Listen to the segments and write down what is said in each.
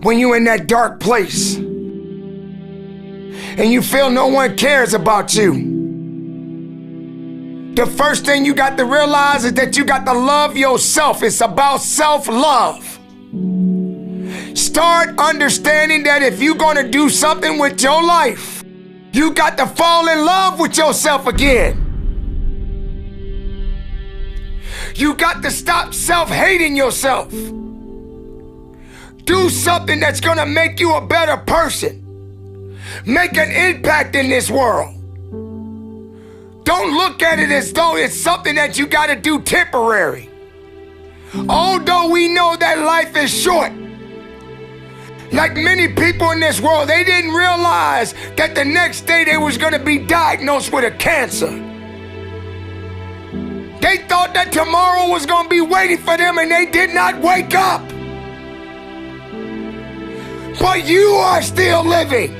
when you're in that dark place and you feel no one cares about you. The first thing you got to realize is that you got to love yourself. It's about self-love. Start understanding that if you're going to do something with your life, you got to fall in love with yourself again. You got to stop self-hating yourself. Do something that's going to make you a better person. Make an impact in this world. Don't look at it as though it's something that you got to do temporary. Although we know that life is short, like many people in this world, they didn't realize that the next day they was going to be diagnosed with a cancer. They thought that tomorrow was going to be waiting for them, and they did not wake up. But you are still living.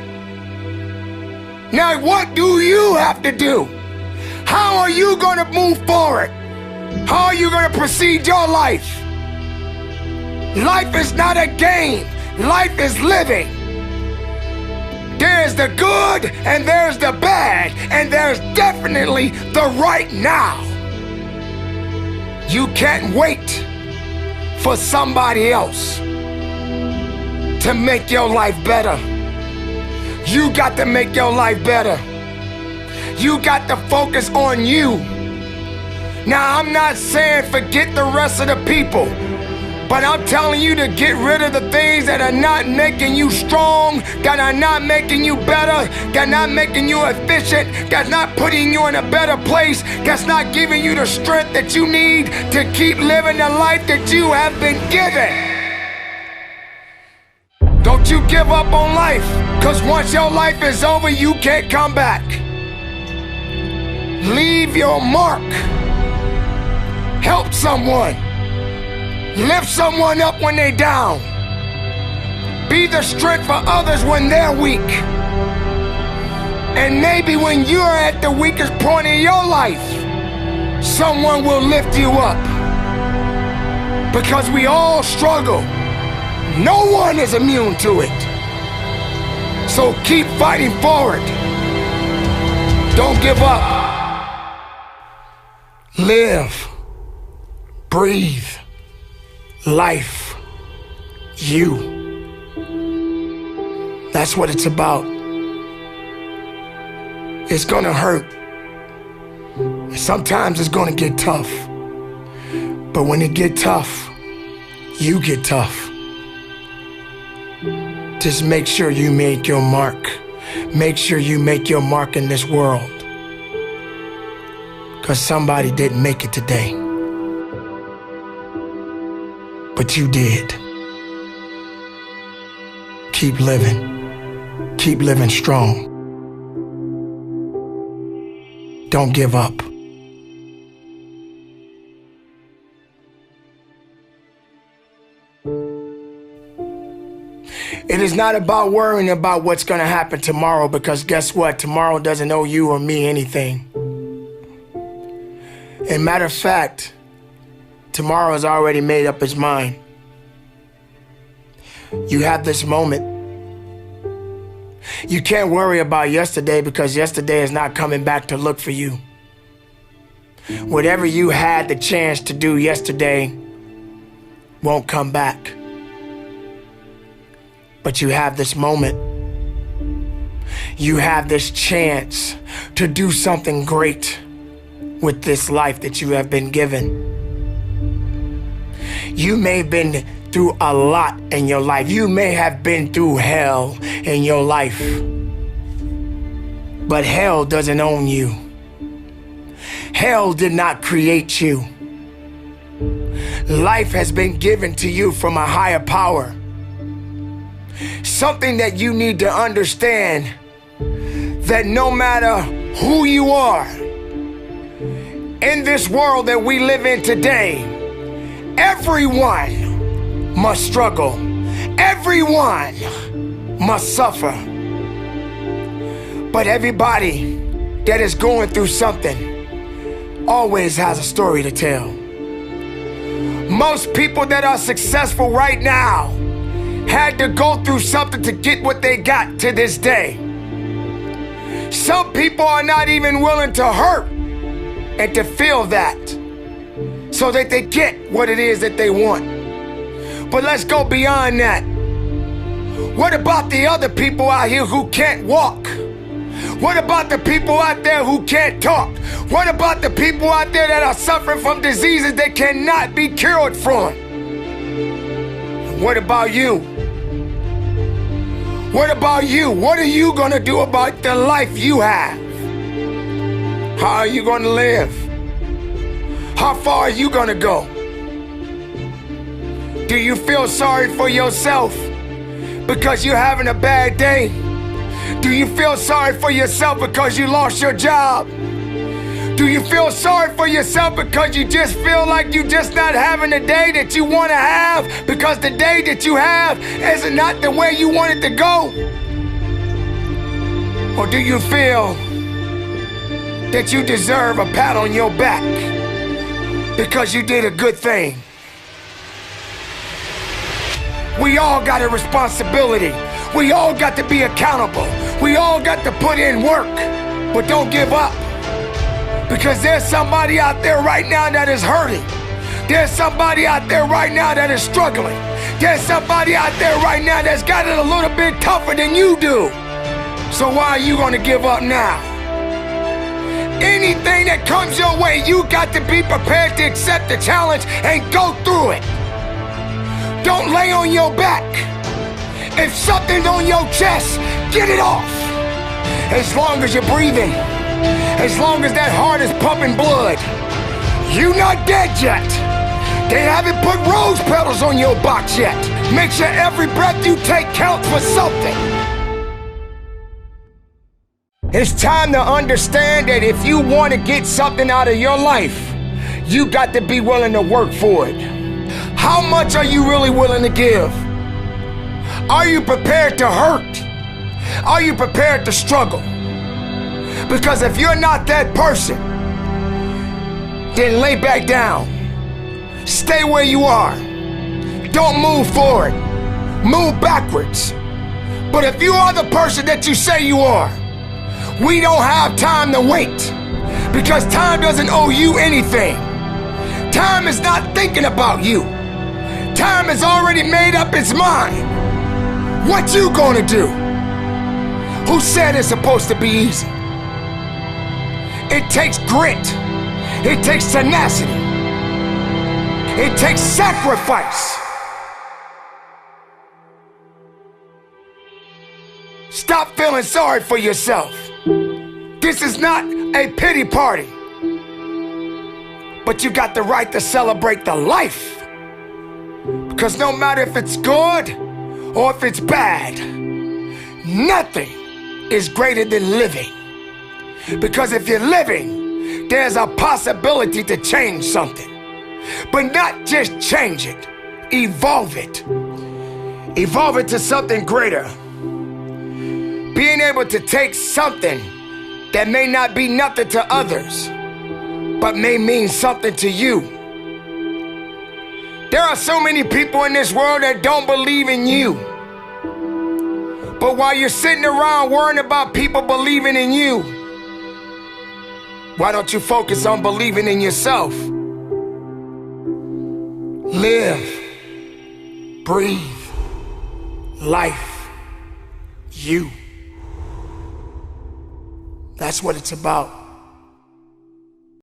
Now, what do you have to do? How are you going to move forward? How are you going to proceed your life? Life is not a game. Life is living. There's the good and there's the bad, and there's definitely the right now. You can't wait for somebody else to make your life better. You got to make your life better. You got to focus on you. Now, I'm not saying forget the rest of the people, but I'm telling you to get rid of the things that are not making you strong, that are not making you better, that are not making you efficient, that's not putting you in a better place, that's not giving you the strength that you need to keep living the life that you have been given. Don't you give up on life, because once your life is over, you can't come back. Leave your mark. Help someone. Lift someone up when they're down. Be the strength for others when they're weak. And maybe when you're at the weakest point in your life, someone will lift you up. Because we all struggle. No one is immune to it. So keep fighting forward. Don't give up. Live. Breathe. Life. You. That's what it's about. It's gonna hurt. Sometimes it's gonna get tough. But when it get tough, you get tough. Just make sure you make your mark. Make sure you make your mark in this world. Because somebody didn't make it today. But you did. Keep living. Keep living strong. Don't give up. It is not about worrying about what's going to happen tomorrow, because guess what? Tomorrow doesn't owe you or me anything. And matter of fact, tomorrow has already made up its mind. You have this moment. You can't worry about yesterday, because yesterday is not coming back to look for you. Whatever you had the chance to do yesterday won't come back. But you have this moment. You have this chance to do something great with this life that you have been given. You may have been through a lot in your life. You may have been through hell in your life. But hell doesn't own you. Hell did not create you. Life has been given to you from a higher power. Something that you need to understand, that no matter who you are, in this world that we live in today, everyone must struggle. Everyone must suffer. But everybody that is going through something always has a story to tell. Most people that are successful right now had to go through something to get what they got to this day. Some people are not even willing to hurt and to feel that so that they get what it is that they want. But let's go beyond that. What about the other people out here who can't walk? What about the people out there who can't talk? What about the people out there that are suffering from diseases that cannot be cured from? What about you? What about you? What are you going to do about the life you have? How are you going to live? How far are you going to go? Do you feel sorry for yourself because you're having a bad day? Do you feel sorry for yourself because you lost your job? Do you feel sorry for yourself because you just feel like you're just not having the day that you want to have because the day that you have is not the way you want it to go? Or do you feel that you deserve a pat on your back because you did a good thing? We all got a responsibility. We all got to be accountable. We all got to put in work, but don't give up. Because there's somebody out there right now that is hurting. There's somebody out there right now that is struggling. There's somebody out there right now that's got it a little bit tougher than you do. So why are you going to give up now? Anything that comes your way, you got to be prepared to accept the challenge and go through it. Don't lay on your back. If something's on your chest, get it off. As long as you're breathing, as long as that heart is pumping blood, you're not dead yet. They haven't put rose petals on your box yet. Make sure every breath you take counts for something. It's time to understand that if you want to get something out of your life, you got to be willing to work for it. How much are you really willing to give? Are you prepared to hurt? Are you prepared to struggle? Because if you're not that person, then lay back down. Stay where you are. Don't move forward. Move backwards. But if you are the person that you say you are, we don't have time to wait. Because time doesn't owe you anything. Time is not thinking about you. Time has already made up its mind. What you gonna do? Who said it's supposed to be easy? It takes grit. It takes tenacity. It takes sacrifice. Stop feeling sorry for yourself. This is not a pity party. But you got the right to celebrate the life. Because no matter if it's good or if it's bad, nothing is greater than living. Because if you're living, there's a possibility to change something. But not just change it, evolve it. Evolve it to something greater. Being able to take something that may not be nothing to others, but may mean something to you. There are so many people in this world that don't believe in you. But while you're sitting around worrying about people believing in you, why don't you focus on believing in yourself? Live, breathe, life, you. That's what it's about.